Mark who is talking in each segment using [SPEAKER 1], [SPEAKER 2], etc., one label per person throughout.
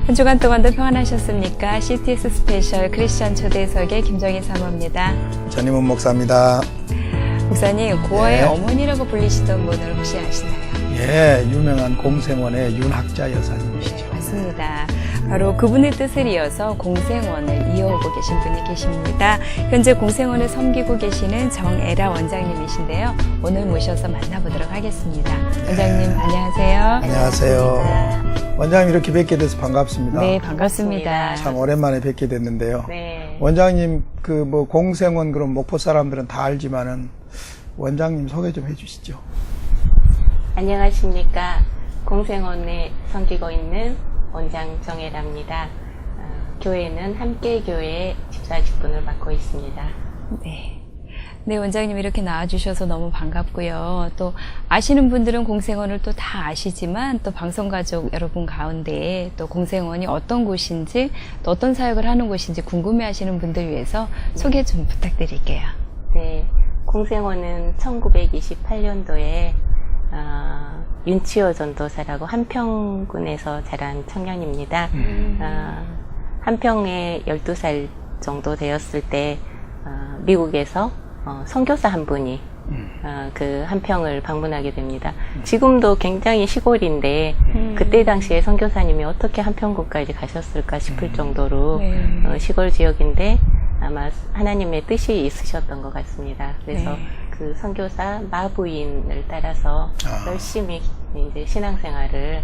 [SPEAKER 1] 한 주간 동안도 평안하셨습니까? CTS 스페셜 크리스천 초대석의 김정희 사모입니다.
[SPEAKER 2] 전임은 목사입니다.
[SPEAKER 1] 목사님, 고아의
[SPEAKER 2] 예.
[SPEAKER 1] 어머니라고 불리시던 분을 혹시 아시나요?
[SPEAKER 2] 예, 유명한 공생원의 윤학자 여사님이시죠.
[SPEAKER 1] 맞습니다. 바로 그분의 뜻을 이어서 공생원을 이어오고 계신 분이 계십니다. 현재 공생원을 섬기고 계시는 정애라 원장님이신데요. 오늘 모셔서 만나보도록 하겠습니다. 원장님, 안녕하세요.
[SPEAKER 2] 안녕하세요. 원장님 이렇게 뵙게 돼서 반갑습니다.
[SPEAKER 1] 네, 반갑습니다.
[SPEAKER 2] 참 오랜만에 뵙게 됐는데요.
[SPEAKER 1] 네.
[SPEAKER 2] 원장님 공생원 그럼 목포 사람들은 다 알지만은 원장님 소개 좀 해주시죠.
[SPEAKER 3] 안녕하십니까. 공생원에 섬기고 있는 원장 정혜라입니다. 교회는 함께교회 집사 직분을 맡고 있습니다.
[SPEAKER 1] 네. 네, 원장님 이렇게 나와주셔서 너무 반갑고요. 또 아시는 분들은 공생원을 또 다 아시지만 또 방송가족 여러분 가운데 또 공생원이 어떤 곳인지 또 어떤 사역을 하는 곳인지 궁금해하시는 분들 위해서 소개 좀 부탁드릴게요.
[SPEAKER 3] 네, 공생원은 1928년도에 윤치호 전도사라고 한평군에서 자란 청년입니다. 한평에 12살 정도 되었을 때 미국에서 선교사 한 분이 그 한평을 방문하게 됩니다. 지금도 굉장히 시골인데 그때 당시에 선교사님이 어떻게 한평군까지 가셨을까 싶을 정도로 시골 지역인데 아마 하나님의 뜻이 있으셨던 것 같습니다. 그래서 그 선교사 마부인을 따라서 열심히 이제 신앙생활을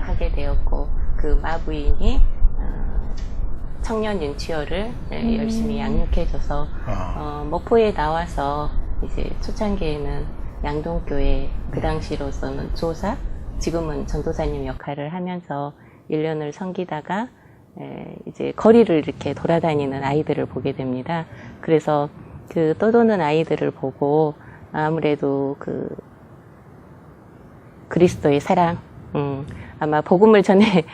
[SPEAKER 3] 하게 되었고, 그 마부인이 청년 윤치호를 열심히 양육해줘서 목포에 나와서 이제 초창기에는 양동교회, 그 당시로서는 조사, 지금은 전도사님 역할을 하면서 1년을 섬기다가 이제 거리를 이렇게 돌아다니는 아이들을 보게 됩니다. 그래서 그 떠도는 아이들을 보고 아무래도 그 그리스도의 사랑, 아마 복음을 전해지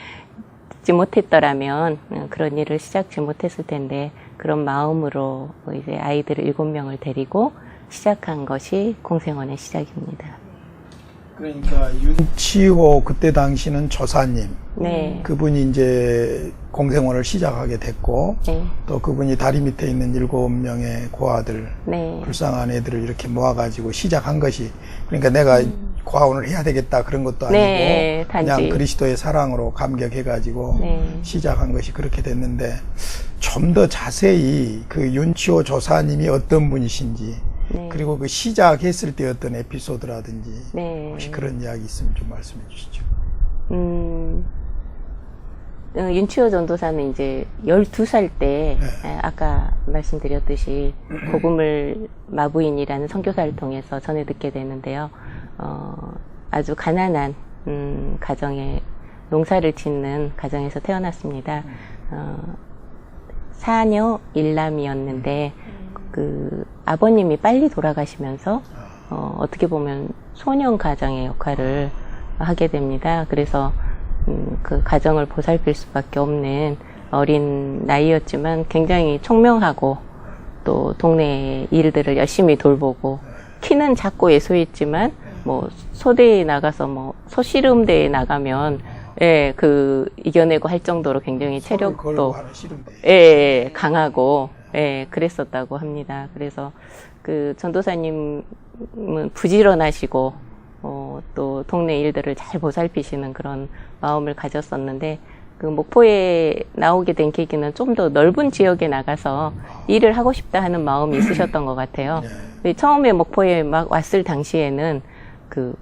[SPEAKER 3] 못했더라면 그런 일을 시작지 못했을 텐데, 그런 마음으로 이제 아이들 7명을 데리고 시작한 것이 공생원의 시작입니다.
[SPEAKER 2] 그러니까 윤치호 그때 당시는 조사님,
[SPEAKER 3] 네.
[SPEAKER 2] 그분이 이제 공생원을 시작하게 됐고,
[SPEAKER 3] 네.
[SPEAKER 2] 또 그분이 다리 밑에 있는 7명의 고아들,
[SPEAKER 3] 네.
[SPEAKER 2] 불쌍한 애들을 이렇게 모아가지고 시작한 것이, 그러니까 내가 과원을 해야 되겠다 그런 것도 아니고,
[SPEAKER 3] 네, 단지
[SPEAKER 2] 그냥 그리스도의 사랑으로 감격해가지고 시작한 것이 그렇게 됐는데, 좀 더 자세히 그 윤치호 조사님이 어떤 분이신지, 그리고 그 시작했을 때 어떤 에피소드라든지 혹시 그런 이야기 있으면 좀 말씀해 주시죠.
[SPEAKER 3] 윤치호 전도사는 이제 12살 때 아까 말씀드렸듯이 복음을 마부인이라는 선교사를 통해서 전해 듣게 되는데요. 아주 가난한 가정에, 농사를 짓는 가정에서 태어났습니다. 사녀 일남이었는데 그 아버님이 빨리 돌아가시면서 어떻게 보면 소년 가장의 역할을 하게 됩니다. 그래서 그 가정을 보살필 수밖에 없는 어린 나이였지만 굉장히 총명하고 또 동네 일들을 열심히 돌보고, 키는 작고 예소했지만 뭐 소대에 나가서 뭐 소씨름대에 나가면 이겨내고 할 정도로 굉장히 체력도 강하고 그랬었다고 합니다. 그래서 그 전도사님은 부지런하시고 또 동네 일들을 잘 보살피시는 그런 마음을 가졌었는데, 그 목포에 나오게 된 계기는 좀 더 넓은 지역에 나가서 일을 하고 싶다 하는 마음이 있으셨던 것 같아요. 처음에 목포에 막 왔을 당시에는 그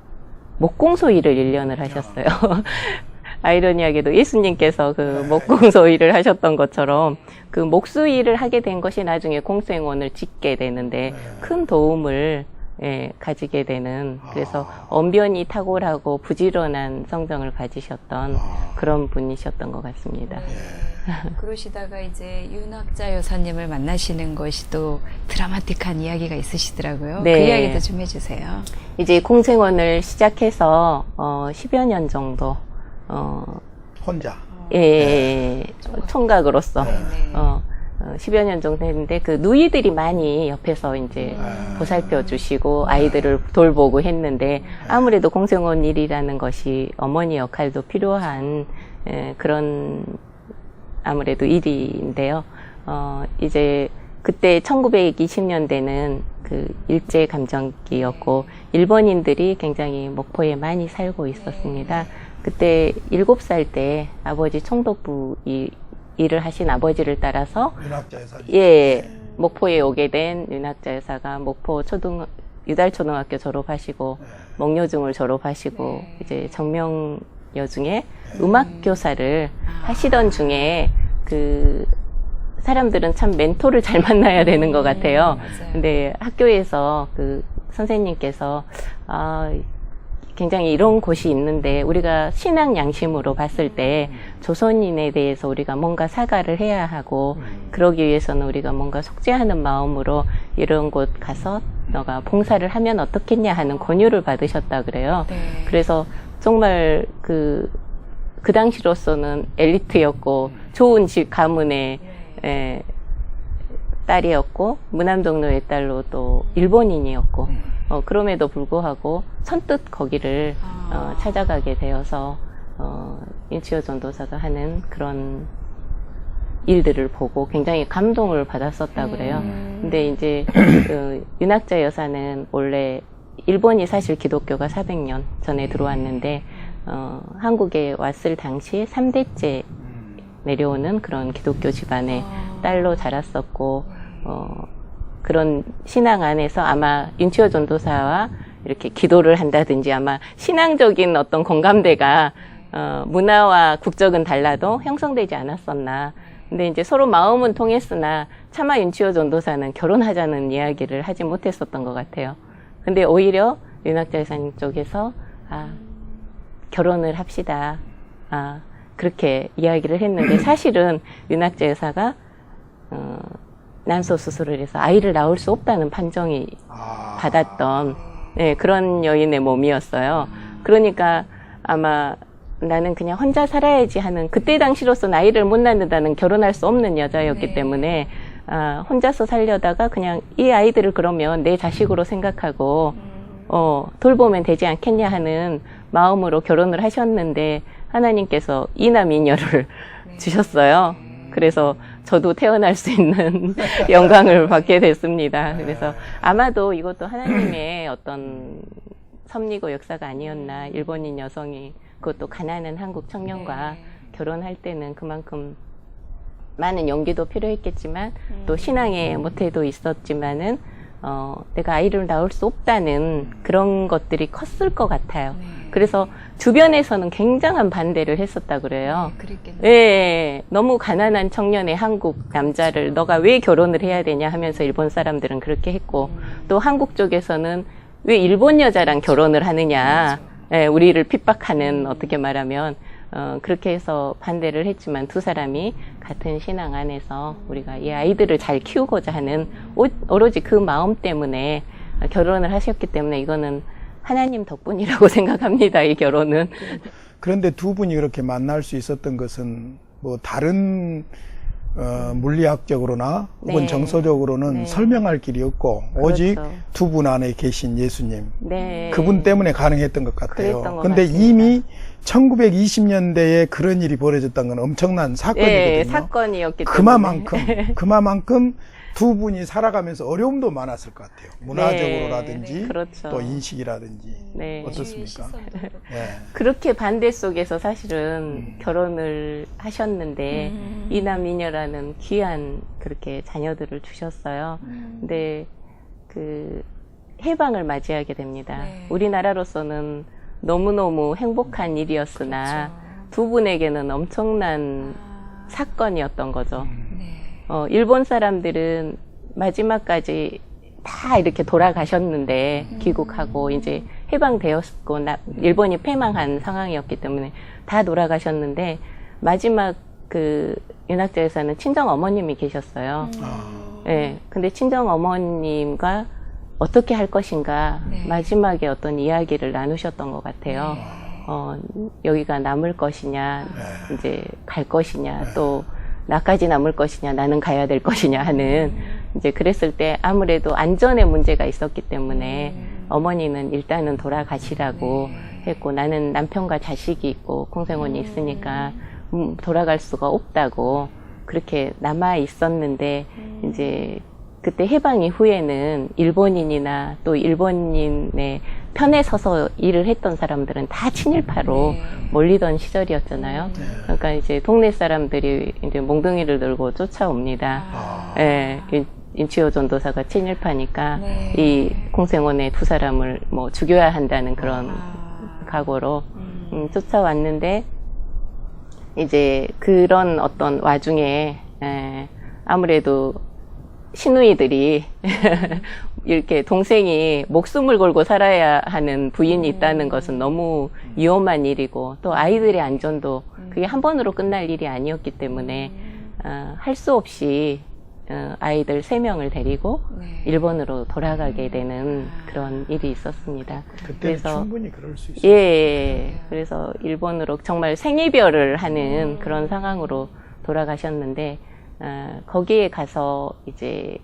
[SPEAKER 3] 목공소 일을 1년을 하셨어요. 아이러니하게도 예수님께서 그 목공소 일을 하셨던 것처럼 그 목수 일을 하게 된 것이 나중에 공생원을 짓게 되는데 큰 도움을 가지게 되는, 그래서 언변이 탁월하고 부지런한 성정을 가지셨던 그런 분이셨던 것 같습니다.
[SPEAKER 1] 그러시다가 이제 윤학자 여사님을 만나시는 것이 또 드라마틱한 이야기가 있으시더라고요.
[SPEAKER 3] 네.
[SPEAKER 1] 그 이야기도 좀 해주세요.
[SPEAKER 3] 이제 공생원을 시작해서 10여 년 정도
[SPEAKER 2] 혼자.
[SPEAKER 3] 총각으로서 10여 년 정도 했는데 그 누이들이 많이 옆에서 이제 보살펴 주시고 아이들을 돌보고 했는데 아무래도 공생원 일이라는 것이 어머니 역할도 필요한 그런 아무래도 일인데요. 이제 그때 1920년대는 그 일제 감정기였고 일본인들이 굉장히 목포에 많이 살고 있었습니다. 그때 7살 때 아버지 총독부 일을 하신 아버지를 따라서
[SPEAKER 2] 윤학자 여사.
[SPEAKER 3] 예, 목포에 오게 된 윤학자 여사가 목포 유달초등학교 졸업하시고 목요중을 졸업하시고 이제 정명여중에 음악교사를 하시던 중에 그 사람들은 참 멘토를 잘 만나야 되는 것 같아요. 근데 학교에서 그 선생님께서 굉장히 이런 곳이 있는데 우리가 신앙 양심으로 봤을 때 조선인에 대해서 우리가 뭔가 사과를 해야 하고 그러기 위해서는 우리가 뭔가 속죄하는 마음으로 이런 곳 가서 너가 봉사를 하면 어떻겠냐 하는 권유를 받으셨다 그래요. 그래서 정말 그 당시로서는 엘리트였고 좋은 집 가문의 딸이었고 무남동네 외딸로 또 일본인이었고 그럼에도 불구하고 선뜻 거기를 찾아가게 되어서 윤치호 전도사가 하는 그런 일들을 보고 굉장히 감동을 받았었다 그래요. 근데 이제 그 윤학자 여사는 원래 일본이 사실 기독교가 400년 전에 들어왔는데 한국에 왔을 당시 3대째 내려오는 그런 기독교 집안의 딸로 자랐었고 그런 신앙 안에서 아마 윤치호 전도사와 이렇게 기도를 한다든지 아마 신앙적인 어떤 공감대가 문화와 국적은 달라도 형성되지 않았었나. 근데 이제 서로 마음은 통했으나 차마 윤치호 전도사는 결혼하자는 이야기를 하지 못했었던 것 같아요. 근데 오히려 윤학자 여사님 쪽에서 결혼을 합시다. 그렇게 이야기를 했는데 사실은 윤학자 여사가 난소 수술을 해서 아이를 낳을 수 없다는 판정이 받았던 그런 여인의 몸이었어요. 그러니까 아마 나는 그냥 혼자 살아야지 하는 그때 당시로서 아이를 못 낳는다는 결혼할 수 없는 여자였기 때문에 혼자서 살려다가 그냥 이 아이들을 그러면 내 자식으로 생각하고 돌보면 되지 않겠냐 하는 마음으로 결혼을 하셨는데 하나님께서 이남이녀를 주셨어요. 그래서 저도 태어날 수 있는 영광을 받게 됐습니다. 그래서 아마도 이것도 하나님의 어떤 섭리고 역사가 아니었나. 일본인 여성이 그것도 가난한 한국 청년과 결혼할 때는 그만큼 많은 용기도 필요했겠지만 또 신앙의 모태도 있었지만은 내가 아이를 낳을 수 없다는 그런 것들이 컸을 것 같아요. 그래서 주변에서는 굉장한 반대를 했었다 그래요. 예, 너무 가난한 청년의 한국 남자를 너가 왜 결혼을 해야 되냐 하면서 일본 사람들은 그렇게 했고 또 한국 쪽에서는 왜 일본 여자랑 결혼을 하느냐. 예, 우리를 핍박하는 어떻게 말하면 그렇게 해서 반대를 했지만 두 사람이 같은 신앙 안에서 우리가 이 아이들을 잘 키우고자 하는 오로지 그 마음 때문에 결혼을 하셨기 때문에 이거는 하나님 덕분이라고 생각합니다. 이 결혼은.
[SPEAKER 2] 그런데 두 분이 그렇게 만날 수 있었던 것은 뭐 다른 물리학적으로나 혹은 정서적으로는 설명할 길이 없고 오직 두 분 안에 계신 예수님 그분 때문에 가능했던 것 같아요. 그런데 이미 1920년대에 그런 일이 벌어졌다는 건 엄청난 사건이거든요.
[SPEAKER 3] 사건이었기 때문에
[SPEAKER 2] 그만큼 두 분이 살아가면서 어려움도 많았을 것 같아요. 문화적으로라든지 또 인식이라든지 어떻습니까?
[SPEAKER 3] 그렇게 반대 속에서 사실은 결혼을 하셨는데 이남이녀라는 귀한 그렇게 자녀들을 주셨어요. 근데 그 해방을 맞이하게 됩니다. 우리나라로서는 너무너무 행복한 일이었으나 두 분에게는 엄청난 사건이었던 거죠. 일본 사람들은 마지막까지 다 이렇게 돌아가셨는데 귀국하고 이제 해방되었고 일본이 패망한 상황이었기 때문에 다 돌아가셨는데 마지막 그 윤학자 여사는 친정 어머님이 계셨어요. 근데 친정 어머님과 어떻게 할 것인가 마지막에 어떤 이야기를 나누셨던 것 같아요. 여기가 남을 것이냐 이제 갈 것이냐 또 나까지 남을 것이냐, 나는 가야 될 것이냐 하는, 이제 그랬을 때 아무래도 안전에 문제가 있었기 때문에 어머니는 일단은 돌아가시라고 했고, 나는 남편과 자식이 있고 공생원이 있으니까 돌아갈 수가 없다고 그렇게 남아 있었는데, 이제 그때 해방 이후에는 일본인이나 또 일본인의 편에 서서 일을 했던 사람들은 다 친일파로 몰리던 시절이었잖아요. 그러니까 이제 동네 사람들이 이제 몽둥이를 들고 쫓아옵니다. 예, 인치호 전도사가 친일파니까 이 공생원의 두 사람을 뭐 죽여야 한다는 그런 각오로 쫓아왔는데, 이제 그런 어떤 와중에 아무래도 시누이들이 이렇게 동생이 목숨을 걸고 살아야 하는 부인이 있다는 것은 너무 위험한 일이고, 또 아이들의 안전도 그게 한 번으로 끝날 일이 아니었기 때문에 할 수 없이 아이들 3명을 데리고 일본으로 돌아가게 되는 그런 일이 있었습니다.
[SPEAKER 2] 그때는 충분히 그럴 수 있어요.
[SPEAKER 3] 예, 그래서 일본으로 정말 생이별을 하는 그런 상황으로 돌아가셨는데, 거기에 가서 이제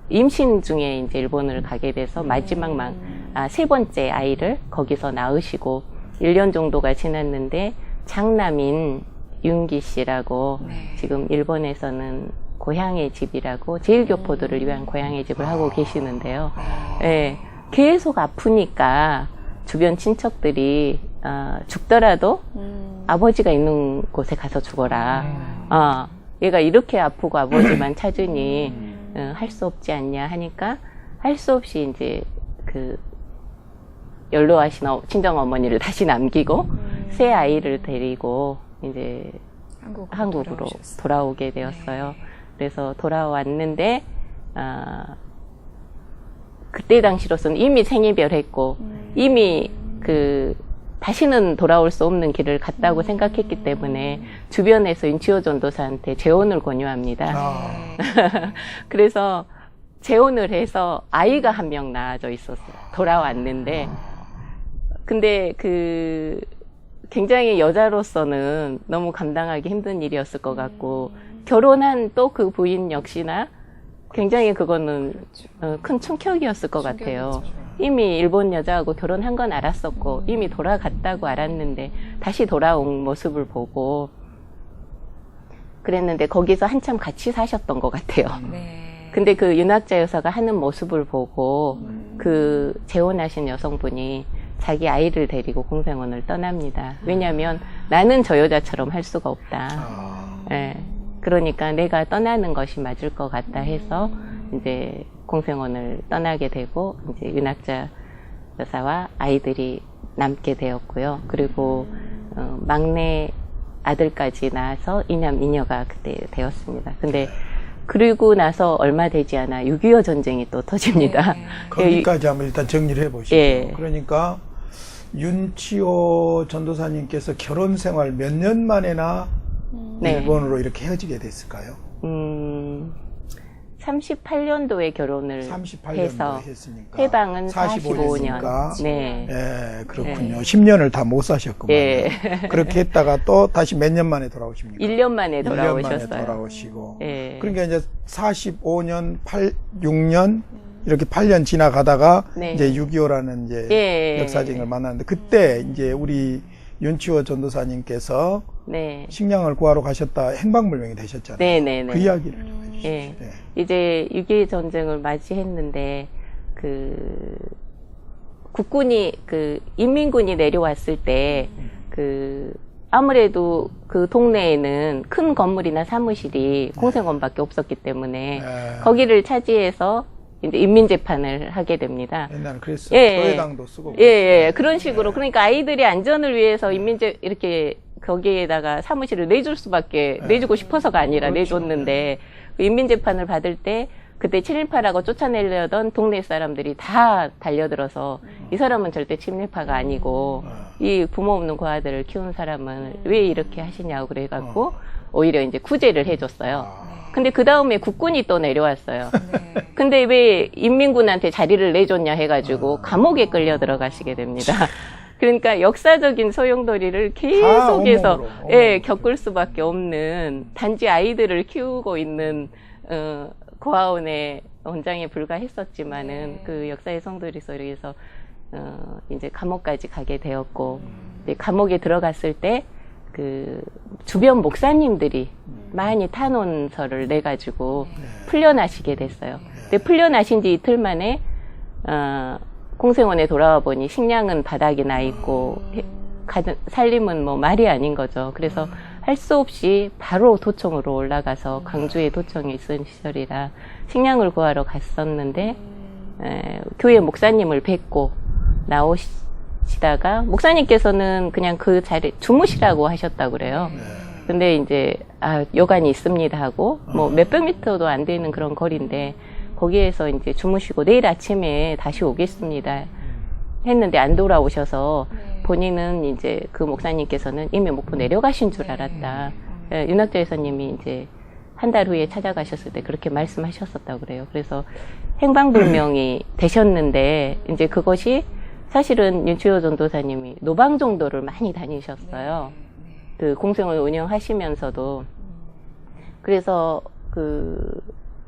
[SPEAKER 3] 임신 중에 이제 일본을 가게 돼서 마지막만 3번째 아이를 거기서 낳으시고 1년 정도가 지났는데, 장남인 윤기 씨라고 지금 일본에서는 고향의 집이라고 제일교포들을 위한 고향의 집을 하고 계시는데요. 예, 계속 아프니까 주변 친척들이 죽더라도 아버지가 있는 곳에 가서 죽어라. 얘가 이렇게 아프고 아버지만 찾으니 할 수 없지 않냐 하니까, 할 수 없이 이제 그 연로하신 친정 어머니를 다시 남기고 새 아이를 데리고 이제 한국으로 돌아오게 되었어요. 그래서 돌아왔는데 그때 당시로서는 이미 생이별했고 이미 그 다시는 돌아올 수 없는 길을 갔다고 생각했기 때문에 주변에서 인치호 전도사한테 재혼을 권유합니다. 그래서 재혼을 해서 아이가 1명 낳아져 있었어요. 돌아왔는데, 근데 그 굉장히 여자로서는 너무 감당하기 힘든 일이었을 것 같고, 결혼한 또 그 부인 역시나 굉장히 그거는 큰 충격이었을 것 같아요. 이미 일본 여자하고 결혼한 건 알았었고 이미 돌아갔다고 알았는데 다시 돌아온 모습을 보고 그랬는데, 거기서 한참 같이 사셨던 것 같아요. 근데 그 윤학자 여사가 하는 모습을 보고 그 재혼하신 여성분이 자기 아이를 데리고 공생원을 떠납니다. 왜냐하면 나는 저 여자처럼 할 수가 없다. 예. 그러니까 내가 떠나는 것이 맞을 것 같다 해서 이제 공생원을 떠나게 되고, 이제 윤학자 여사와 아이들이 남게 되었고요. 그리고 막내 아들까지 낳아서 이남 이녀가 그때 되었습니다. 근데 그리고 나서 얼마 되지 않아 6.25 전쟁이 또 터집니다.
[SPEAKER 2] 거기까지 한번 일단 정리를 해보시죠. 그러니까 윤치호 전도사님께서 결혼 생활 몇 년 만에나 일본으로 이렇게 헤어지게 됐을까요?
[SPEAKER 3] 38년도에 결혼을
[SPEAKER 2] 38년도에
[SPEAKER 3] 해서
[SPEAKER 2] 했으니까
[SPEAKER 3] 해방은
[SPEAKER 2] 45년
[SPEAKER 3] 45년. 네.
[SPEAKER 2] 예, 그렇군요. 10년을 다 못 사셨구만.
[SPEAKER 3] 예.
[SPEAKER 2] 그렇게 했다가 또 다시 몇 년 만에 돌아오십니까?
[SPEAKER 3] 1년 만에
[SPEAKER 2] 1년
[SPEAKER 3] 돌아오셨어요.
[SPEAKER 2] 만에 돌아오시고.
[SPEAKER 3] 예.
[SPEAKER 2] 그러니까 이제 45년, 6년 이렇게 8년 지나가다가 이제 6.25라는 이제 역사적을 만났는데, 그때 이제 우리 윤치호 전도사님께서 식량을 구하러 가셨다 행방불명이 되셨잖아요.
[SPEAKER 3] 네네네.
[SPEAKER 2] 그 이야기를 좀 해주시죠.
[SPEAKER 3] 예. 이제 6.25 전쟁을 맞이했는데, 그 국군이 그 인민군이 내려왔을 때 그 아무래도 그 동네에는 큰 건물이나 사무실이 공생원밖에 없었기 때문에 거기를 차지해서 이제 인민재판을 하게 됩니다.
[SPEAKER 2] 옛날에 그랬어요. 교회당도 쓰고.
[SPEAKER 3] 예, 그런 식으로. 그러니까 아이들의 안전을 위해서 이렇게 거기에다가 사무실을 내줄 수밖에, 내주고 싶어서가 아니라 내줬는데, 그 인민재판을 받을 때 그때 친일파라고 쫓아내려던 동네 사람들이 다 달려들어서 이 사람은 절대 친일파가 아니고 이 부모 없는 고아들을 키운 사람은 왜 이렇게 하시냐고 그래갖고 오히려 이제 구제를 해줬어요. 근데 그 다음에 국군이 또 내려왔어요. 근데 왜 인민군한테 자리를 내줬냐 해가지고 감옥에 끌려 들어가시게 됩니다. 그러니까 역사적인 소용돌이를 계속해서 겪을 수밖에 없는, 단지 아이들을 키우고 있는 고아원의 원장에 불과했었지만은 그 역사의 송돌이 소리에서 이제 감옥까지 가게 되었고, 감옥에 들어갔을 때 그 주변 목사님들이 많이 탄원서를 내 가지고 풀려나시게 됐어요. 근데 풀려나신 지 이틀 만에 공생원에 돌아와 보니 식량은 바닥에 나 있고 살림은 뭐 말이 아닌 거죠. 그래서 할 수 없이 바로 도청으로 올라가서 광주에 도청에 있은 시절이라 식량을 구하러 갔었는데 교회 목사님을 뵙고 나오시다가 목사님께서는 그냥 그 자리에 주무시라고 하셨다고 그래요. 근데 이제 여관이 있습니다 하고 뭐 몇백 미터도 안 되는 그런 거리인데 거기에서 이제 주무시고 내일 아침에 다시 오겠습니다 했는데 안 돌아오셔서 본인은 이제 그 목사님께서는 이미 목포 내려가신 줄 알았다. 윤학재 여사님이 이제 한 달 후에 찾아가셨을 때 그렇게 말씀하셨었다고 그래요. 그래서 행방불명이 되셨는데 이제 그것이 사실은 윤치호 전도사님이 노방정도를 많이 다니셨어요. 그 공생을 운영하시면서도. 그래서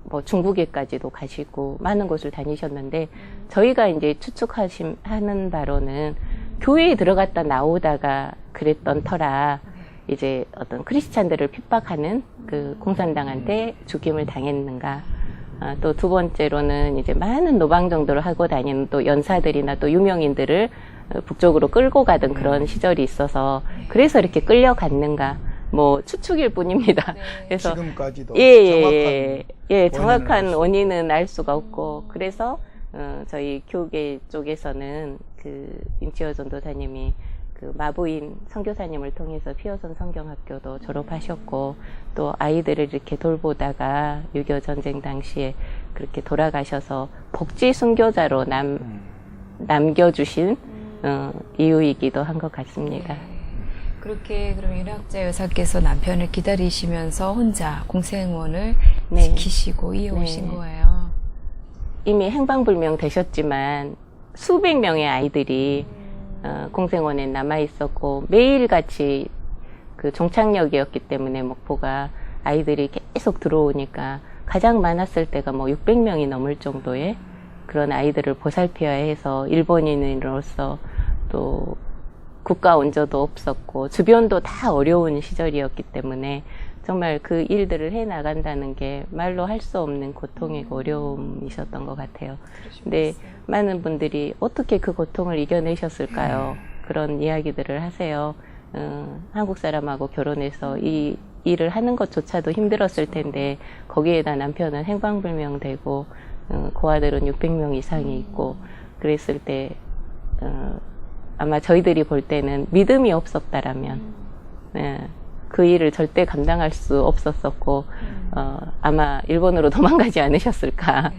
[SPEAKER 3] 뭐 중국에까지도 가시고 많은 곳을 다니셨는데 저희가 이제 추측하는 바로는 교회에 들어갔다 나오다가 그랬던 터라 이제 어떤 크리스찬들을 핍박하는 그 공산당한테 죽임을 당했는가. 또 두 번째로는 이제 많은 노방정도를 하고 다니는 또 연사들이나 또 유명인들을 북쪽으로 끌고 가던 그런 시절이 있어서 그래서 이렇게 끌려갔는가. 뭐 추측일 뿐입니다. 그래서
[SPEAKER 2] 지금까지도
[SPEAKER 3] 정확한 원인은 알 수가 없고 그래서 저희 교계 쪽에서는 그 윤치호 전도사님이 그 마부인 선교사님을 통해서 피어선 성경학교도 졸업하셨고 또 아이들을 이렇게 돌보다가 6.25 전쟁 당시에 그렇게 돌아가셔서 복지 순교자로 남겨주신 이유이기도 한 것 같습니다.
[SPEAKER 1] 그렇게 그럼 윤학재 여사께서 남편을 기다리시면서 혼자 공생원을 지키시고 이어오신 거예요.
[SPEAKER 3] 이미 행방불명 되셨지만 수백 명의 아이들이 공생원에 남아 있었고 매일같이 그 종착역이었기 때문에 목포가 아이들이 계속 들어오니까 가장 많았을 때가 뭐 600명이 넘을 정도의 그런 아이들을 보살펴야 해서 일본인으로서 또 국가 원조도 없었고 주변도 다 어려운 시절이었기 때문에 정말 그 일들을 해 나간다는 게 말로 할 수 없는 고통이고 어려움이셨던 것 같아요. 근데 많은 분들이 어떻게 그 고통을 이겨내셨을까요? 그런 이야기들을 하세요. 한국 사람하고 결혼해서 이 일을 하는 것조차도 힘들었을 텐데 거기에다 남편은 행방불명되고 고아들은 600명 이상이 있고 그랬을 때 아마 저희들이 볼 때는 믿음이 없었다라면 그 일을 절대 감당할 수 없었었고 아마 일본으로 도망가지 않으셨을까.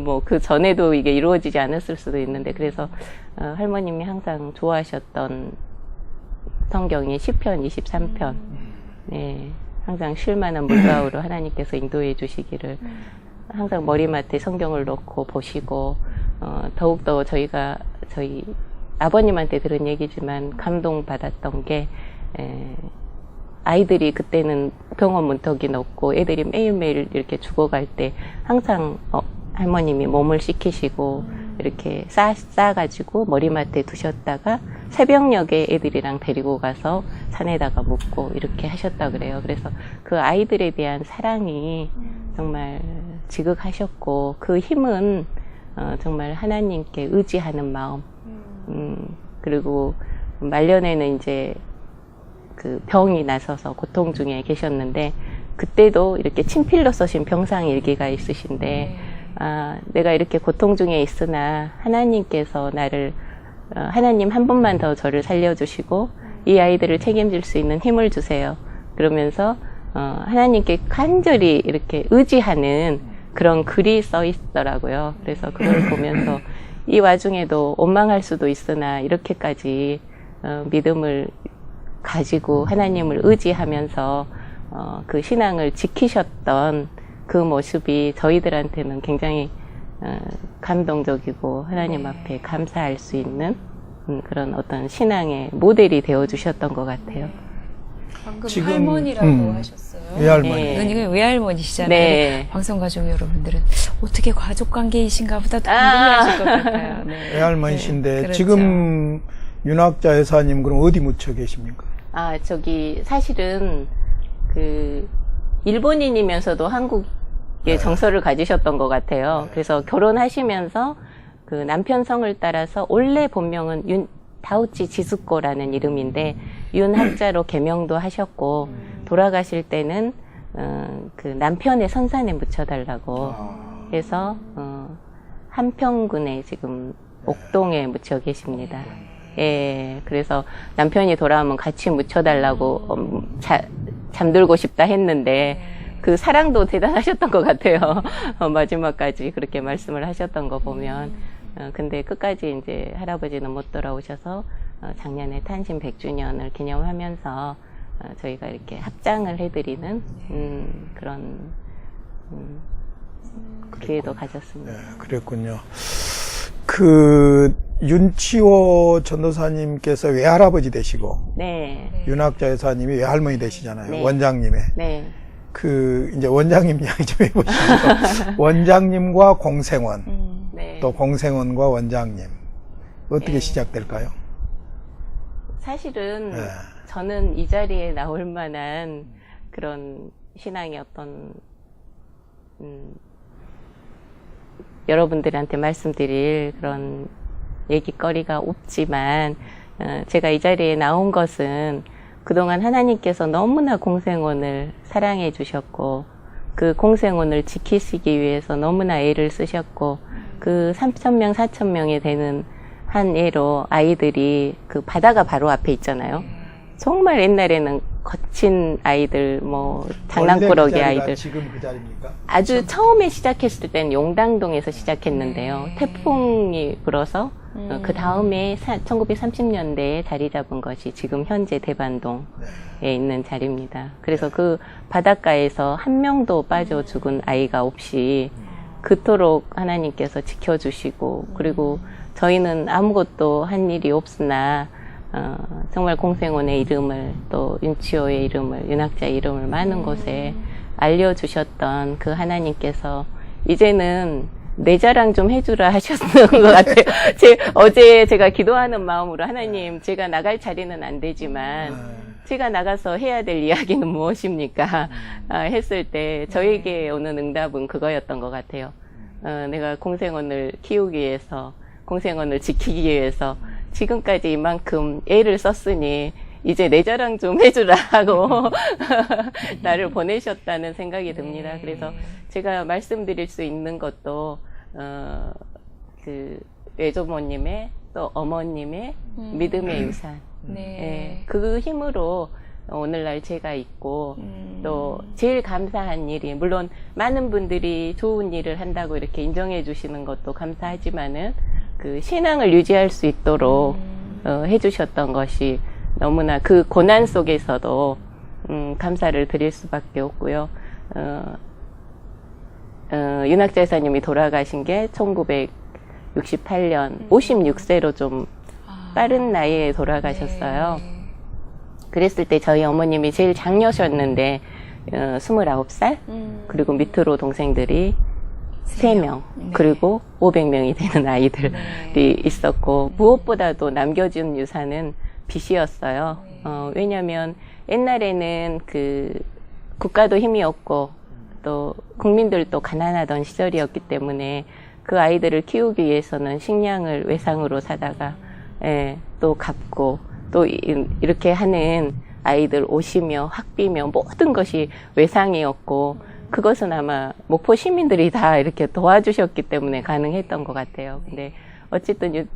[SPEAKER 3] 뭐 그 전에도 이게 이루어지지 않았을 수도 있는데 그래서 할머님이 항상 좋아하셨던 성경이 시편 23편 항상 쉴만한 물가으로 하나님께서 인도해 주시기를 항상 머리맡에 성경을 놓고 보시고 더욱더 저희 아버님한테 들은 얘기지만 감동받았던 게 아이들이 그때는 병원 문턱이 높고 애들이 매일매일 이렇게 죽어갈 때 항상 할머님이 몸을 씻기시고 이렇게 싸가지고 머리맡에 두셨다가 새벽녘에 애들이랑 데리고 가서 산에다가 묻고 이렇게 하셨다 그래요. 그래서 그 아이들에 대한 사랑이 정말 지극하셨고 그 힘은 정말 하나님께 의지하는 마음 그리고 말년에는 이제 그 병이 나서서 고통 중에 계셨는데 그때도 이렇게 친필로 쓰신 병상일기가 있으신데 내가 이렇게 고통 중에 있으나 하나님께서 나를 하나님 한 분만 더 저를 살려주시고 이 아이들을 책임질 수 있는 힘을 주세요. 그러면서 하나님께 간절히 이렇게 의지하는 그런 글이 써 있더라고요. 그래서 그걸 보면서 이 와중에도 원망할 수도 있으나 이렇게까지 믿음을 가지고 하나님을 의지하면서 그 신앙을 지키셨던 그 모습이 저희들한테는 굉장히 감동적이고 하나님 앞에 감사할 수 있는 그런 어떤 신앙의 모델이 되어주셨던 것 같아요.
[SPEAKER 1] 방금
[SPEAKER 2] 지금,
[SPEAKER 1] 할머니라고 하셨어요.
[SPEAKER 2] 외할머니.
[SPEAKER 3] 네.
[SPEAKER 1] 이건 외할머니시잖아요.
[SPEAKER 3] 네.
[SPEAKER 1] 방송 가족 여러분들은 어떻게 가족 관계이신가 보다 더 궁금하실 것 같아요. 네.
[SPEAKER 2] 외할머니신데
[SPEAKER 1] 네, 그렇죠.
[SPEAKER 2] 지금 윤학자 여사님 그럼 어디 묻혀 계십니까?
[SPEAKER 3] 아, 저기 사실은 그 일본인이면서도 한국의 정서를 가지셨던 것 같아요. 그래서 결혼하시면서 그 남편 성을 따라서 원래 본명은 다우치 지스코라는 이름인데 윤학자로 개명도 하셨고 돌아가실 때는 그 남편의 선산에 묻혀달라고 해서 한평군에 지금 옥동에 묻혀 계십니다. 예, 그래서 남편이 돌아오면 같이 묻혀달라고 잠들고 싶다 했는데 그 사랑도 대단하셨던 것 같아요. 마지막까지 그렇게 말씀을 하셨던 거 보면. 근데 끝까지 이제 할아버지는 못 돌아오셔서 작년에 탄신 100주년을 기념하면서 저희가 이렇게 합장을 해드리는 그런 기회도 가졌습니다.
[SPEAKER 2] 네, 그랬군요. 그 윤치호 전도사님께서 외할아버지 되시고
[SPEAKER 3] 네.
[SPEAKER 2] 윤학자 여사님이 외할머니 되시잖아요.
[SPEAKER 3] 네.
[SPEAKER 2] 원장님의.
[SPEAKER 3] 네.
[SPEAKER 2] 그 이제 원장님 이야기 좀 해보시죠. 원장님과 공생원,
[SPEAKER 3] 네.
[SPEAKER 2] 또 공생원과 원장님 어떻게
[SPEAKER 3] 네.
[SPEAKER 2] 시작될까요?
[SPEAKER 3] 사실은
[SPEAKER 2] 네.
[SPEAKER 3] 저는 이 자리에 나올 만한 그런 신앙의 어떤 여러분들한테 말씀드릴 그런 얘기거리가 없지만 제가 이 자리에 나온 것은 그동안 하나님께서 너무나 공생원을 사랑해 주셨고 그 공생원을 지키시기 위해서 너무나 애를 쓰셨고 그 3,000명, 4,000명이 되는 한 애로 아이들이 그 바다가 바로 앞에 있잖아요. 정말 옛날에는 거친 아이들, 뭐 장난꾸러기
[SPEAKER 2] 원래 그 자리가
[SPEAKER 3] 아이들.
[SPEAKER 2] 지금 그 자리입니까?
[SPEAKER 3] 아주 처음에 시작했을 때는 용당동에서 시작했는데요. 태풍이 불어서 그 다음에 1930년대에 자리 잡은 것이 지금 현재 대반동에 있는 자리입니다. 그래서 그 바닷가에서 한 명도 빠져 죽은 아이가 없이 그토록 하나님께서 지켜주시고 그리고 저희는 아무것도 한 일이 없으나 정말 공생원의 이름을 또 윤치호의 이름을 윤학자의 이름을 많은 곳에 알려주셨던 그 하나님께서 이제는 내 자랑 좀 해주라 하셨던 것 같아요. 어제 제가 기도하는 마음으로 하나님 제가 나갈 자리는 안 되지만 제가 나가서 해야 될 이야기는 무엇입니까? 했을 때 저에게 오는 응답은 그거였던 것 같아요. 내가 공생원을 키우기 위해서 공생원을 지키기 위해서 지금까지 이만큼 애를 썼으니 이제 내 자랑 좀 해주라 하고 나를 보내셨다는 생각이 듭니다. 그래서 제가 말씀드릴 수 있는 것도 그 외조모님의 또 어머님의 믿음의 유산 예, 그 힘으로 오늘날 제가 있고 또 제일 감사한 일이 물론 많은 분들이 좋은 일을 한다고 이렇게 인정해 주시는 것도 감사하지만은 그 신앙을 유지할 수 있도록 해주셨던 것이 너무나 그 고난 속에서도 감사를 드릴 수밖에 없고요. 윤학자 여사님이 돌아가신 게 1968년 56세로 좀 빠른 나이에 돌아가셨어요. 그랬을 때 저희 어머님이 제일 장녀셨는데 29살 그리고 밑으로 동생들이 3명 그리고 500명이 되는 아이들이 있었고 무엇보다도 남겨준 유산은 빚이었어요. 왜냐하면 옛날에는 그 국가도 힘이 없고 또 국민들도 가난하던 시절이었기 때문에 그 아이들을 키우기 위해서는 식량을 외상으로 사다가 또 갚고 또 이렇게 하는 아이들 옷이며 학비며 모든 것이 외상이었고 그것은 아마 목포 시민들이 다 이렇게 도와주셨기 때문에 가능했던 것 같아요. 근데 어쨌든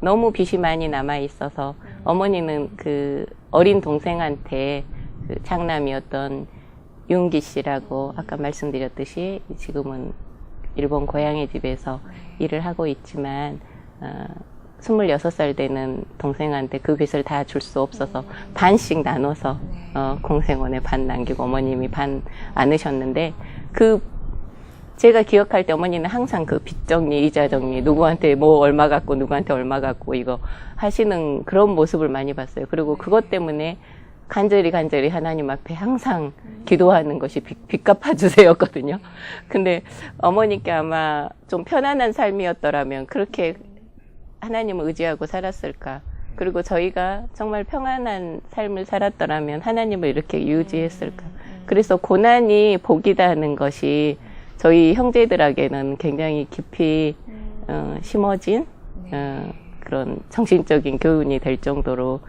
[SPEAKER 3] 너무 빚이 많이 남아 있어서 어머니는 그 어린 동생한테 그 장남이었던 윤기 씨라고 아까 말씀드렸듯이 지금은 일본 고향의 집에서 일을 하고 있지만 26살 되는 동생한테 그 빚을 다 줄 수 없어서 반씩 나눠서 공생원에 반 남기고 어머님이 반 안으셨는데 그 제가 기억할 때 어머니는 항상 그 빚 정리, 이자 정리, 누구한테 뭐 얼마 갖고 누구한테 얼마 갖고 이거 하시는 그런 모습을 많이 봤어요. 그리고 그것 때문에 간절히 하나님 앞에 항상 기도하는 것이 빚 갚아주세요였거든요. 근데 어머니께 아마 좀 편안한 삶이었더라면 그렇게 하나님을 의지하고 살았을까. 그리고 저희가 정말 평안한 삶을 살았더라면 하나님을 이렇게 유지했을까. 그래서 고난이 복이다는 것이 저희 형제들에게는 굉장히 깊이 심어진 그런 정신적인 교훈이 될 정도로,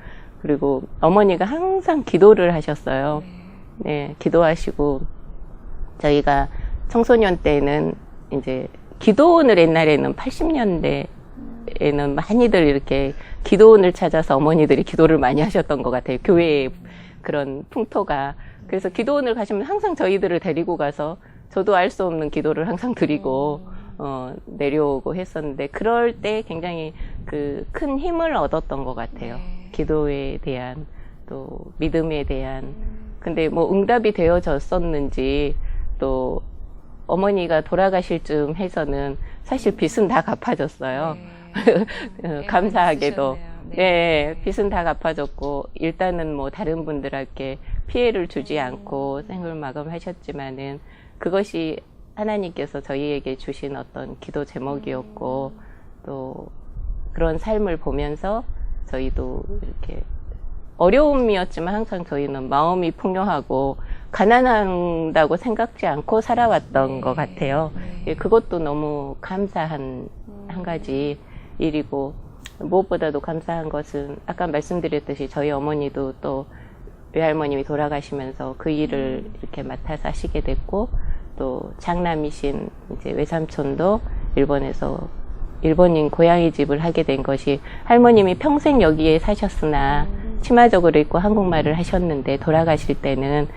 [SPEAKER 3] 그리고 어머니가 항상 기도를 하셨어요. 네, 기도하시고, 저희가 청소년 때는 이제 기도원을 옛날에는 80년대에는 많이들 이렇게 기도원을 찾아서 어머니들이 기도를 많이 하셨던 것 같아요. 교회의 그런 풍토가. 그래서 기도원을 가시면 항상 저희들을 데리고 가서 저도 알 수 없는 기도를 항상 드리고 내려오고 했었는데, 그럴 때 굉장히 그 큰 힘을 얻었던 것 같아요. 기도에 대한, 또 믿음에 대한. 근데 뭐 응답이 되어졌었는지, 또 어머니가 돌아가실 쯤 해서는 사실 빚은 다 갚아졌어요. 감사하게도. 네, 빚은 다 갚아졌고, 일단은 뭐 다른 분들에게 피해를 주지 않고 생을 마감하셨지만은, 그것이 하나님께서 저희에게 주신 어떤 기도 제목이었고, 또 그런 삶을 보면서 저희도 이렇게 어려움이었지만 항상 저희는 마음이 풍요하고 가난한다고 생각지 않고 살아왔던 것 같아요. 그것도 너무 감사한 한 가지 일이고, 무엇보다도 감사한 것은 아까 말씀드렸듯이 저희 어머니도 또 외할머님이 돌아가시면서 그 일을 이렇게 맡아서 하시게 됐고, 또 장남이신 이제 외삼촌도 일본인 고향의 집을 하게 된 것이, 할머님이 평생 여기에 사셨으나 치마적으로 입고 한국말을 하셨는데 돌아가실 때는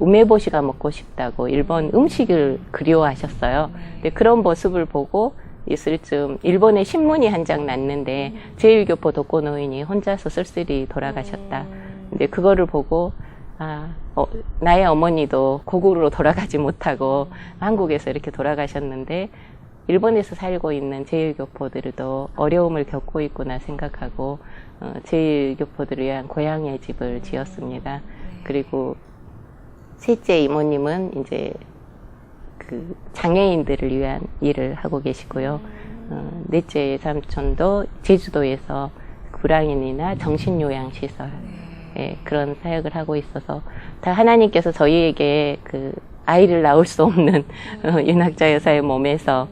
[SPEAKER 3] 우메보시가 먹고 싶다고 일본 음식을 그리워하셨어요. 근데 그런 모습을 보고 있을 즈음 일본에 신문이 한 장 났는데 제1교포 독거노인이 혼자서 쓸쓸히 돌아가셨다. 이제 그거를 보고 나의 어머니도 고국으로 돌아가지 못하고 한국에서 이렇게 돌아가셨는데 일본에서 살고 있는 제1교포들도 어려움을 겪고 있구나 생각하고 제1교포들을 위한 고향의 집을 지었습니다. 그리고 셋째 이모님은 이제 그 장애인들을 위한 일을 하고 계시고요. 넷째 삼촌도 제주도에서 불황인이나 정신요양시설 그런 사역을 하고 있어서, 다 하나님께서 저희에게 그 아이를 낳을 수 없는 윤학자 여사의 몸에서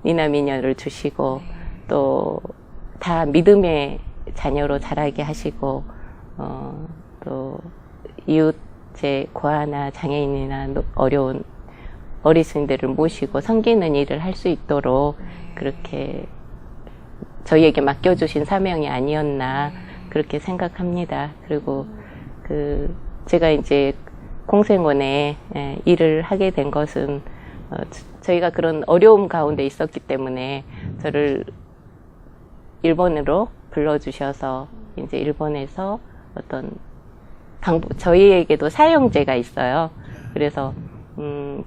[SPEAKER 3] 니나미녀를 주시고, 또 다 믿음의 자녀로 자라게 하시고, 또 이웃의 고아나 장애인이나 어려운 어르신들을 모시고 섬기는 일을 할 수 있도록 그렇게 저희에게 맡겨주신 사명이 아니었나 그렇게 생각합니다. 그리고 제가 이제 공생원에 일을 하게 된 것은 저희가 그런 어려움 가운데 있었기 때문에 저를 일본으로 불러주셔서 이제 일본에서 어떤 저희에게도 사형제가 있어요. 그래서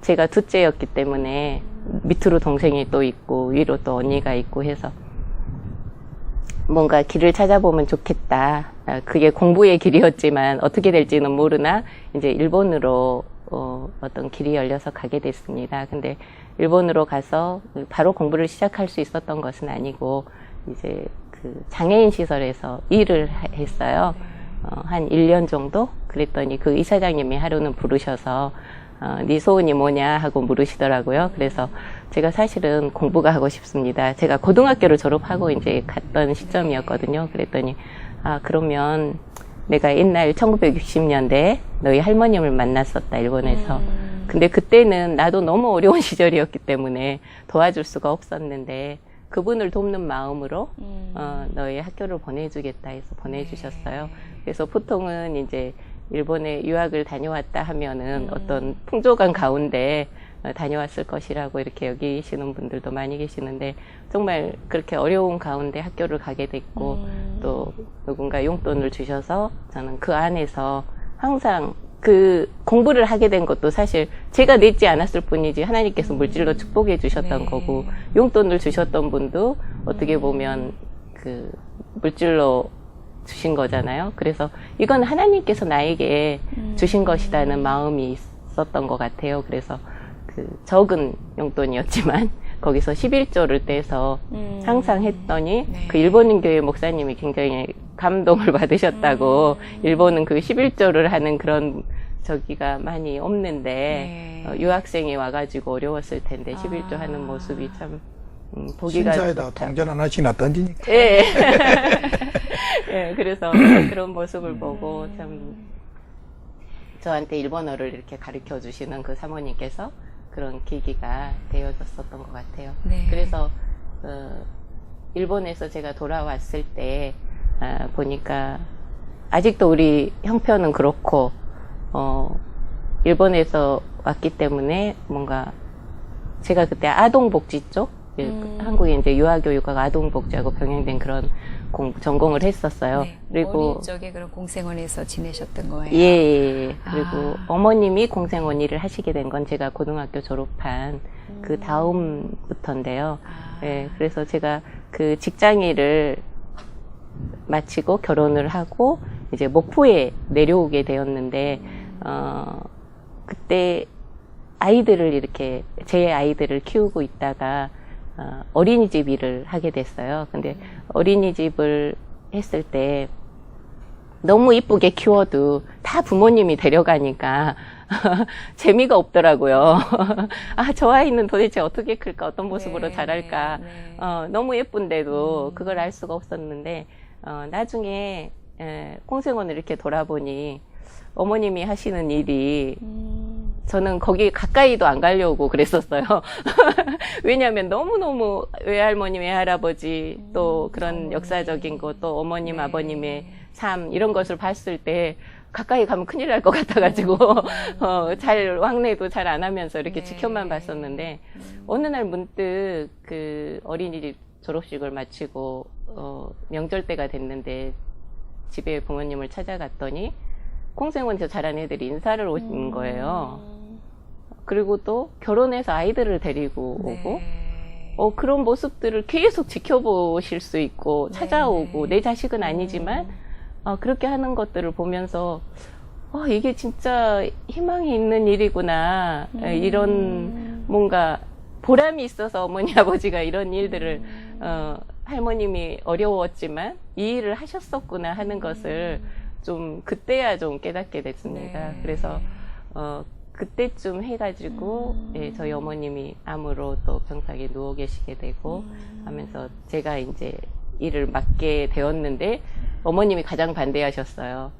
[SPEAKER 3] 제가 둘째였기 때문에 밑으로 동생이 또 있고 위로 또 언니가 있고 해서 뭔가 길을 찾아보면 좋겠다. 그게 공부의 길이었지만 어떻게 될지는 모르나 이제 일본으로 어떤 길이 열려서 가게 됐습니다. 근데 일본으로 가서 바로 공부를 시작할 수 있었던 것은 아니고 이제 그 장애인 시설에서 일을 했어요. 한 1년 정도? 그랬더니 그 이사장님이 하루는 부르셔서 네 소원이 뭐냐 하고 물으시더라고요. 그래서 제가 사실은 공부가 하고 싶습니다. 제가 고등학교를 졸업하고 이제 갔던 시점이었거든요. 그랬더니 그러면 내가 옛날 1960년대에 너희 할머님을 만났었다, 일본에서. 근데 그때는 나도 너무 어려운 시절이었기 때문에 도와줄 수가 없었는데 그분을 돕는 마음으로 너희 학교를 보내주겠다 해서 보내주셨어요. 그래서 보통은 이제 일본에 유학을 다녀왔다 하면은 어떤 풍조감 가운데 다녀왔을 것이라고 이렇게 여기시는 분들도 많이 계시는데, 정말 그렇게 어려운 가운데 학교를 가게 됐고 또 누군가 용돈을 주셔서 저는 그 안에서 항상 그 공부를 하게 된 것도 사실 제가 냈지 않았을 뿐이지 하나님께서 물질로 축복해 주셨던
[SPEAKER 1] 네.
[SPEAKER 3] 거고 용돈을 주셨던 분도 어떻게 보면 그 물질로 주신 거잖아요. 그래서 이건 하나님께서 나에게 주신 것이라는 마음이 있었던 것 같아요. 그래서 그 적은 용돈이었지만 거기서 11조를 떼서 항상 했더니
[SPEAKER 1] 네.
[SPEAKER 3] 그 일본인 교회 목사님이 굉장히 감동을 받으셨다고 일본은 그 11조를 하는 그런 저기가 많이 없는데
[SPEAKER 1] 네.
[SPEAKER 3] 유학생이 와가지고 어려웠을 텐데 11조 하는 모습이 참 보기가
[SPEAKER 2] 신사에다가
[SPEAKER 3] 좋다.
[SPEAKER 2] 동전 하나씩이나 던지니까.
[SPEAKER 3] 예. 예, 그래서 그런 모습을 보고 참 저한테 일본어를 이렇게 가르쳐 주시는 그 사모님께서 그런 계기가 되어졌었던 것 같아요.
[SPEAKER 1] 네.
[SPEAKER 3] 그래서 일본에서 제가 돌아왔을 때 보니까 아직도 우리 형편은 그렇고 일본에서 왔기 때문에 뭔가 제가 그때 아동복지 쪽 한국에 이제 유아교육과 아동복지하고 병행된 그런 전공을 했었어요.
[SPEAKER 1] 네.
[SPEAKER 3] 그리고
[SPEAKER 1] 어린 적에 그런 공생원에서 지내셨던 거예요.
[SPEAKER 3] 예. 그리고
[SPEAKER 1] 아.
[SPEAKER 3] 어머님이 공생원 일을 하시게 된 건 제가 고등학교 졸업한 그 다음부터인데요.
[SPEAKER 1] 아.
[SPEAKER 3] 예. 그래서 제가 그 직장 일을 마치고 결혼을 하고 이제 목포에 내려오게 되었는데 그때 아이들을 이렇게 제 아이들을 키우고 있다가 어린이집 일을 하게 됐어요. 근데 어린이집을 했을 때 너무 이쁘게 키워도 다 부모님이 데려가니까 재미가 없더라고요. 아, 저 아이는 도대체 어떻게 클까? 어떤 모습으로
[SPEAKER 1] 네,
[SPEAKER 3] 자랄까?
[SPEAKER 1] 네.
[SPEAKER 3] 너무 예쁜데도 그걸 알 수가 없었는데 나중에 공생원을 이렇게 돌아보니 어머님이 하시는 일이 저는 거기 가까이도 안 가려고 그랬었어요. 왜냐하면 너무너무 외할머니, 외할아버지 또 그런 역사적인 것 또 어머님,
[SPEAKER 1] 네.
[SPEAKER 3] 아버님의 삶 이런 것을 봤을 때 가까이 가면 큰일 날 것 같아가지고 잘 왕래도 잘 안 하면서 이렇게
[SPEAKER 1] 네.
[SPEAKER 3] 지켜만 봤었는데 어느 날 문득 그 어린이집 졸업식을 마치고 명절 때가 됐는데 집에 부모님을 찾아갔더니 공생원에서 자란 애들이 인사를 오신 거예요. 그리고 또 결혼해서 아이들을 데리고 오고
[SPEAKER 1] 네.
[SPEAKER 3] 그런 모습들을 계속 지켜보실 수 있고 찾아오고 내 자식은 아니지만 그렇게 하는 것들을 보면서 이게 진짜 희망이 있는 일이구나. 이런 뭔가 보람이 있어서 어머니 아버지가 이런 일들을 할머님이 어려웠지만 이 일을 하셨었구나 하는 것을 좀 그때야 좀 깨닫게 됐습니다.
[SPEAKER 1] 네.
[SPEAKER 3] 그래서 그때쯤 해가지고 저희 어머님이 암으로 또 병상에 누워 계시게 되고 하면서 제가 이제 일을 맡게 되었는데 어머님이 가장 반대하셨어요.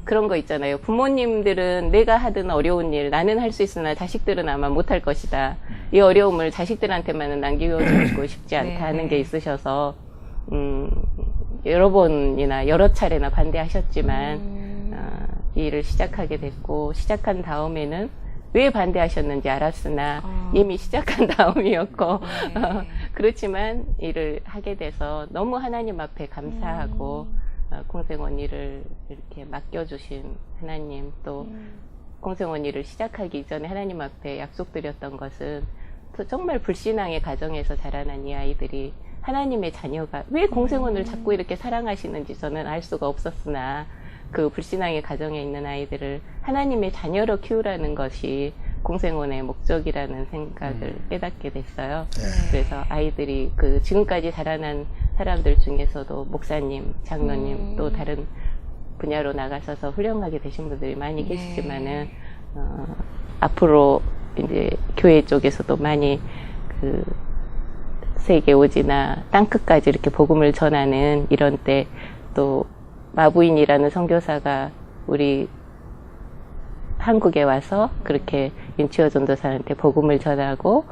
[SPEAKER 3] 그런 거 있잖아요. 부모님들은 내가 하든 어려운 일 나는 할 수 있으나 자식들은 아마 못할 것이다. 이 어려움을 자식들한테만은 남겨주고 싶지 않다 하는 게 있으셔서 여러 번이나 여러 차례나 반대하셨지만 이 일을 시작하게 됐고 시작한 다음에는 왜 반대하셨는지 알았으나 이미 시작한 다음이었고 그렇지만 일을 하게 돼서 너무 하나님 앞에 감사하고 공생원 일을 이렇게 맡겨주신 하나님 또 공생원 일을 시작하기 이전에 하나님 앞에 약속드렸던 것은 또 정말 불신앙의 가정에서 자라난 이 아이들이 하나님의 자녀가 왜 공생원을 자꾸 이렇게 사랑하시는지 저는 알 수가 없었으나 그 불신앙의 가정에 있는 아이들을 하나님의 자녀로 키우라는 것이 공생원의 목적이라는 생각을 깨닫게 됐어요. 그래서 아이들이 그 지금까지 자라난 사람들 중에서도 목사님, 장로님 또 다른 분야로 나가셔서 훌륭하게 되신 분들이 많이 계시지만은 앞으로 이제 교회 쪽에서도 많이 그 세계 오지나 땅끝까지 이렇게 복음을 전하는 이런 때 또 마부인이라는 선교사가 우리 한국에 와서 그렇게 윤치호 전도사한테 복음을 전하고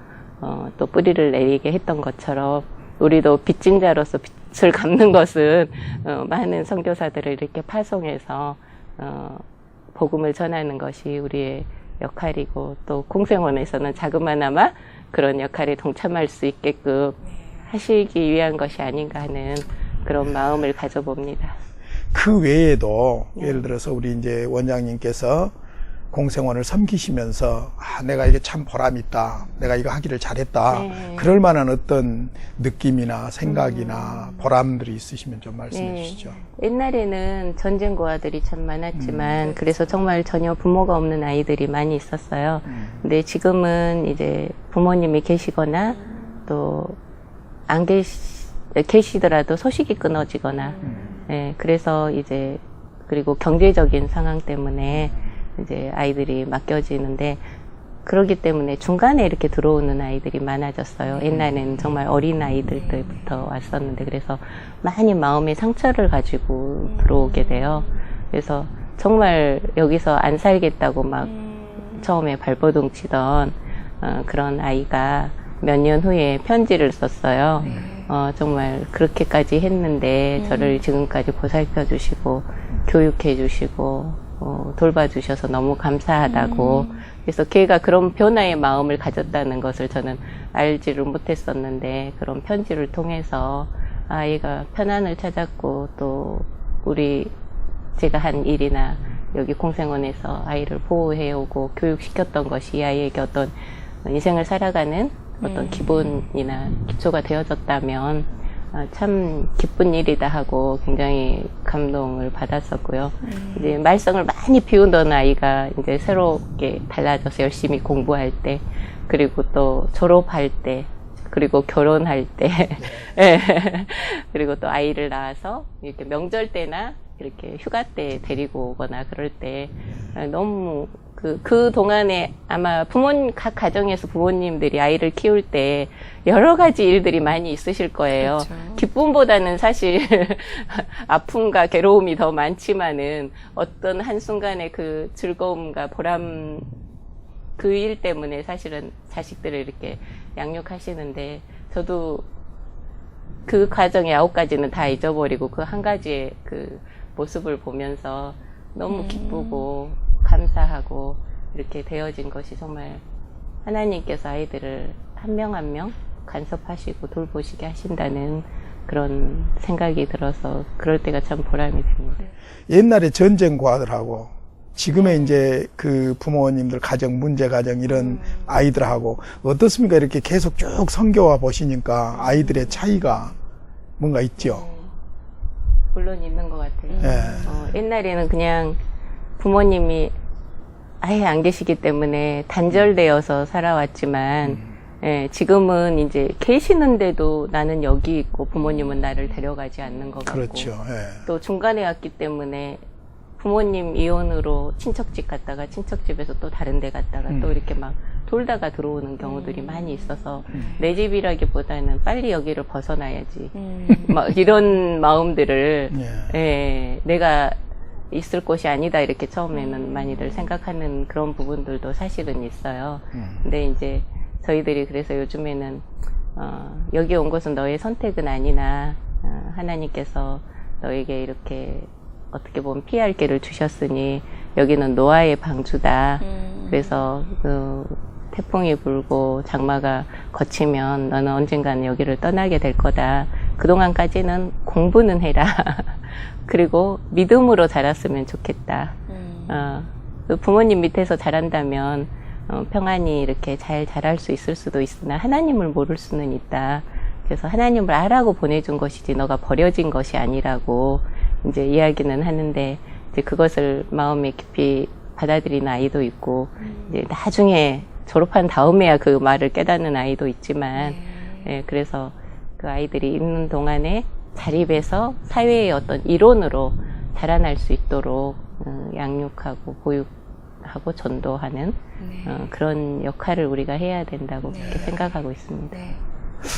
[SPEAKER 3] 또 뿌리를 내리게 했던 것처럼 우리도 빚진 자로서 빚을 갚는 것은 많은 선교사들을 이렇게 파송해서 복음을 전하는 것이 우리의 역할이고 또 공생원에서는 자그마나마 그런 역할에 동참할 수 있게끔 하시기 위한 것이 아닌가 하는 그런 마음을 가져봅니다.
[SPEAKER 2] 그 외에도 예를 들어서 우리 이제 원장님께서 공생원을 섬기시면서 내가 이게 참 보람 있다. 내가 이거 하기를 잘했다.
[SPEAKER 3] 네.
[SPEAKER 2] 그럴 만한 어떤 느낌이나 생각이나 보람들이 있으시면 좀 말씀해 주시죠.
[SPEAKER 3] 옛날에는 전쟁 고아들이 참 많았지만 그래서 정말 전혀 부모가 없는 아이들이 많이 있었어요. 근데 지금은 이제 부모님이 계시거나 또 안 계시더라도 소식이 끊어지거나 예, 그래서 이제 그리고 경제적인 상황 때문에 이제 아이들이 맡겨지는데 그렇기 때문에 중간에 이렇게 들어오는 아이들이 많아졌어요. 옛날에는 정말 어린 아이들 때부터 왔었는데 그래서 많이 마음의 상처를 가지고 들어오게 돼요. 그래서 정말 여기서 안 살겠다고 막 처음에 발버둥 치던 그런 아이가 몇 년 후에 편지를 썼어요. 정말 그렇게까지 했는데 저를 지금까지 보살펴 주시고 교육해 주시고 돌봐주셔서 너무 감사하다고. 그래서 걔가 그런 변화의 마음을 가졌다는 것을 저는 알지를 못했었는데 그런 편지를 통해서 아이가 편안을 찾았고 또 제가 한 일이나 여기 공생원에서 아이를 보호해오고 교육시켰던 것이 이 아이에게 어떤 인생을 살아가는 어떤 기본이나 기초가 되어졌다면 참 기쁜 일이다 하고 굉장히 감동을 받았었고요. 이제 말썽을 많이 피우던 아이가 이제 새롭게 달라져서 열심히 공부할 때, 그리고 또 졸업할 때, 그리고 결혼할 때, 예. 그리고 또 아이를 낳아서 이렇게 명절 때나 이렇게 휴가 때 데리고 오거나 그럴 때 너무 그 동안에 아마 각 가정에서 부모님들이 아이를 키울 때 여러 가지 일들이 많이 있으실 거예요.
[SPEAKER 1] 그렇죠.
[SPEAKER 3] 기쁨보다는 사실 아픔과 괴로움이 더 많지만은 어떤 한순간의 그 즐거움과 보람 그 일 때문에 사실은 자식들을 이렇게 양육하시는데 저도 그 과정의 9가지는 다 잊어버리고 그 한 가지의 그 모습을 보면서 너무 기쁘고 감사하고 이렇게 되어진 것이 정말 하나님께서 아이들을 한 명 한 명 간섭하시고 돌보시게 하신다는 그런 생각이 들어서 그럴 때가 참 보람이 됩니다.
[SPEAKER 2] 옛날에 전쟁 고아들하고 지금의 이제 그 부모님들 가정, 문제 가정 이런 아이들하고 어떻습니까? 이렇게 계속 쭉 섬겨와 보시니까 아이들의 차이가 뭔가 있죠?
[SPEAKER 3] 물론 있는 것 같아요.
[SPEAKER 2] 예.
[SPEAKER 3] 옛날에는 그냥 부모님이 아예 안 계시기 때문에 단절되어서 살아왔지만 예, 지금은 이제 계시는데도 나는 여기 있고 부모님은 나를 데려가지 않는 것 같고
[SPEAKER 2] 그렇죠. 예.
[SPEAKER 3] 또 중간에 왔기 때문에 부모님 이혼으로 친척집 갔다가 친척집에서 또 다른 데 갔다가 또 이렇게 막 돌다가 들어오는 경우들이 많이 있어서 내 집이라기보다는 빨리 여기를 벗어나야지 막 이런 마음들을 예, 내가 있을 곳이 아니다 이렇게 처음에는 많이들 생각하는 그런 부분들도 사실은 있어요. 근데 이제 저희들이 그래서 요즘에는 여기 온 것은 너의 선택은 아니나 하나님께서 너에게 이렇게 어떻게 보면 피할 길을 주셨으니 여기는 노아의 방주다. 그래서 그 태풍이 불고 장마가 거치면 너는 언젠가는 여기를 떠나게 될 거다. 그동안까지는 공부는 해라. 그리고 믿음으로 자랐으면 좋겠다. 그 부모님 밑에서 자란다면 평안히 이렇게 잘 자랄 수 있을 수도 있으나 하나님을 모를 수는 있다. 그래서 하나님을 알아고 보내준 것이지 너가 버려진 것이 아니라고 이제 이야기는 하는데 이제 그것을 마음에 깊이 받아들이는 아이도 있고 이제 나중에 졸업한 다음에야 그 말을 깨닫는 아이도 있지만 예, 그래서 그 아이들이 있는 동안에 자립해서 사회의 어떤 일원으로 자라날 수 있도록 양육하고 보육하고 전도하는 그런 역할을 우리가 해야 된다고 그렇게 생각하고 있습니다.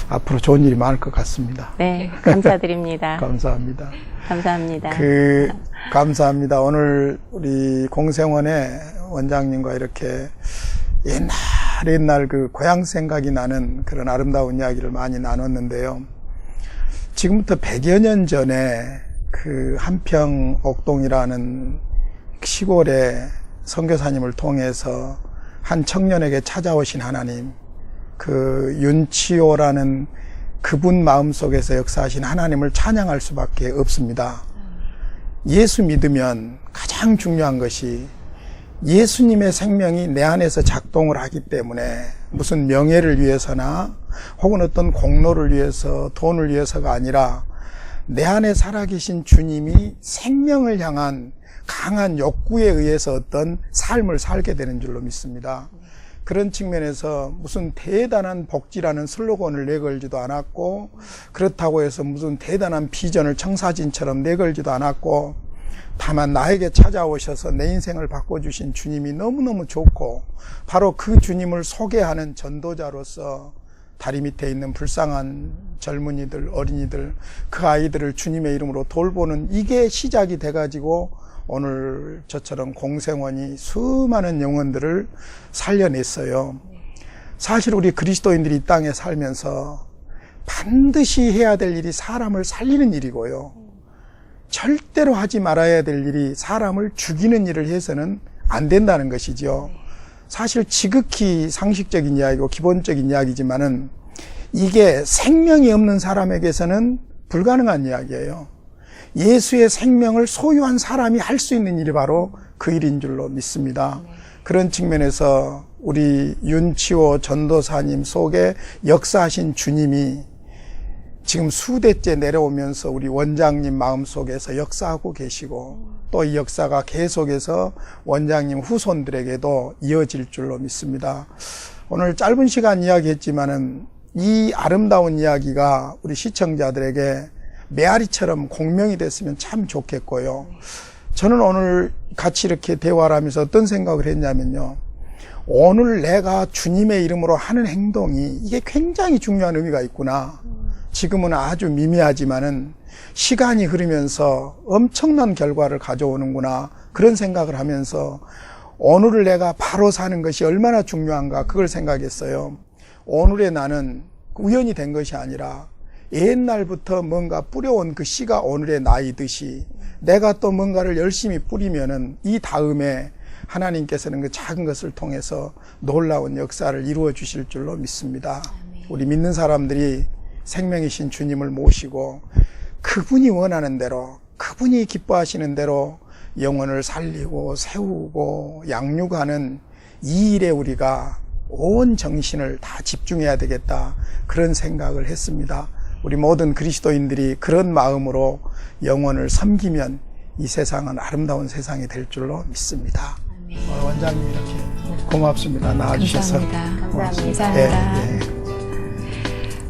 [SPEAKER 2] 앞으로 좋은 일이 많을 것 같습니다.
[SPEAKER 3] 네, 감사드립니다.
[SPEAKER 2] 감사합니다.
[SPEAKER 3] 감사합니다.
[SPEAKER 2] 감사합니다. 오늘 우리 공생원의 원장님과 이렇게 옛날 그 고향 생각이 나는 그런 아름다운 이야기를 많이 나눴는데요. 지금부터 100여 년 전에 그 한평 옥동이라는 시골의 선교사님을 통해서 한 청년에게 찾아오신 하나님, 그 윤치호라는 그분 마음속에서 역사하신 하나님을 찬양할 수밖에 없습니다. 예수 믿으면 가장 중요한 것이 예수님의 생명이 내 안에서 작동을 하기 때문에 무슨 명예를 위해서나 혹은 어떤 공로를 위해서 돈을 위해서가 아니라 내 안에 살아계신 주님이 생명을 향한 강한 욕구에 의해서 어떤 삶을 살게 되는 줄로 믿습니다. 그런 측면에서 무슨 대단한 복지라는 슬로건을 내걸지도 않았고, 그렇다고 해서 무슨 대단한 비전을 청사진처럼 내걸지도 않았고, 다만 나에게 찾아오셔서 내 인생을 바꿔주신 주님이 너무너무 좋고, 바로 그 주님을 소개하는 전도자로서 다리 밑에 있는 불쌍한 젊은이들, 어린이들, 그 아이들을 주님의 이름으로 돌보는 이게 시작이 돼가지고 오늘 저처럼 공생원이 수많은 영혼들을 살려냈어요. 사실 우리 그리스도인들이 이 땅에 살면서 반드시 해야 될 일이 사람을 살리는 일이고요. 절대로 하지 말아야 될 일이 사람을 죽이는 일을 해서는 안 된다는 것이죠. 사실 지극히 상식적인 이야기고 기본적인 이야기지만은 이게 생명이 없는 사람에게서는 불가능한 이야기예요. 예수의 생명을 소유한 사람이 할 수 있는 일이 바로 그 일인 줄로 믿습니다. 그런 측면에서 우리 윤치호 전도사님 속에 역사하신 주님이 지금 수대째 내려오면서 우리 원장님 마음속에서 역사하고 계시고, 또 이 역사가 계속해서 원장님 후손들에게도 이어질 줄로 믿습니다. 오늘 짧은 시간 이야기했지만은 이 아름다운 이야기가 우리 시청자들에게 메아리처럼 공명이 됐으면 참 좋겠고요. 저는 오늘 같이 이렇게 대화를 하면서 어떤 생각을 했냐면요, 오늘 내가 주님의 이름으로 하는 행동이 이게 굉장히 중요한 의미가 있구나. 지금은 아주 미미하지만은 시간이 흐르면서 엄청난 결과를 가져오는구나, 그런 생각을 하면서 오늘을 내가 바로 사는 것이 얼마나 중요한가, 그걸 생각했어요. 오늘의 나는 우연이 된 것이 아니라 옛날부터 뭔가 뿌려온 그 씨가 오늘의 나이듯이 내가 또 뭔가를 열심히 뿌리면은 이 다음에 하나님께서는 그 작은 것을 통해서 놀라운 역사를 이루어 주실 줄로 믿습니다. 우리 믿는 사람들이 생명이신 주님을 모시고 그분이 원하는 대로, 그분이 기뻐하시는 대로 영혼을 살리고 세우고 양육하는 이 일에 우리가 온 정신을 다 집중해야 되겠다, 그런 생각을 했습니다. 우리 모든 그리스도인들이 그런 마음으로 영혼을 섬기면 이 세상은 아름다운 세상이 될 줄로 믿습니다. 원장님 이렇게 고맙습니다. 나와주셔서.
[SPEAKER 3] 감사합니다.
[SPEAKER 1] 감사합니다.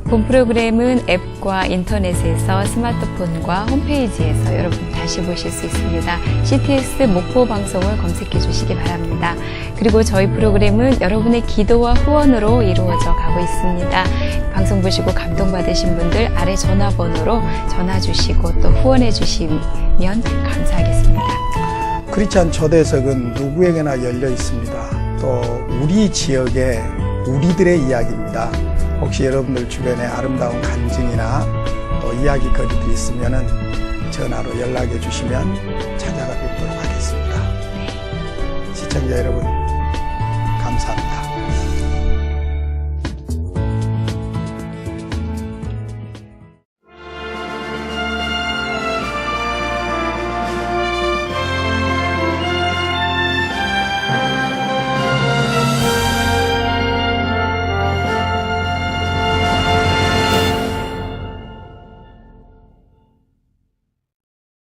[SPEAKER 1] 본 프로그램은 앱과 인터넷에서 스마트폰과 홈페이지에서 여러분 다시 보실 수 있습니다. CTS 목포 방송을 검색해 주시기 바랍니다. 그리고 저희 프로그램은 여러분의 기도와 후원으로 이루어져 가고 있습니다. 방송 보시고 감동받으신 분들 아래 전화번호로 전화 주시고 또 후원해 주시면 감사하겠습니다.
[SPEAKER 2] 크리스찬 초대석은 누구에게나 열려 있습니다. 또 우리 지역의 우리들의 이야기입니다. 혹시 여러분들 주변에 아름다운 간증이나 또 이야기거리들이 있으면은 전화로 연락해 주시면 찾아가 뵙도록 하겠습니다. 시청자 여러분,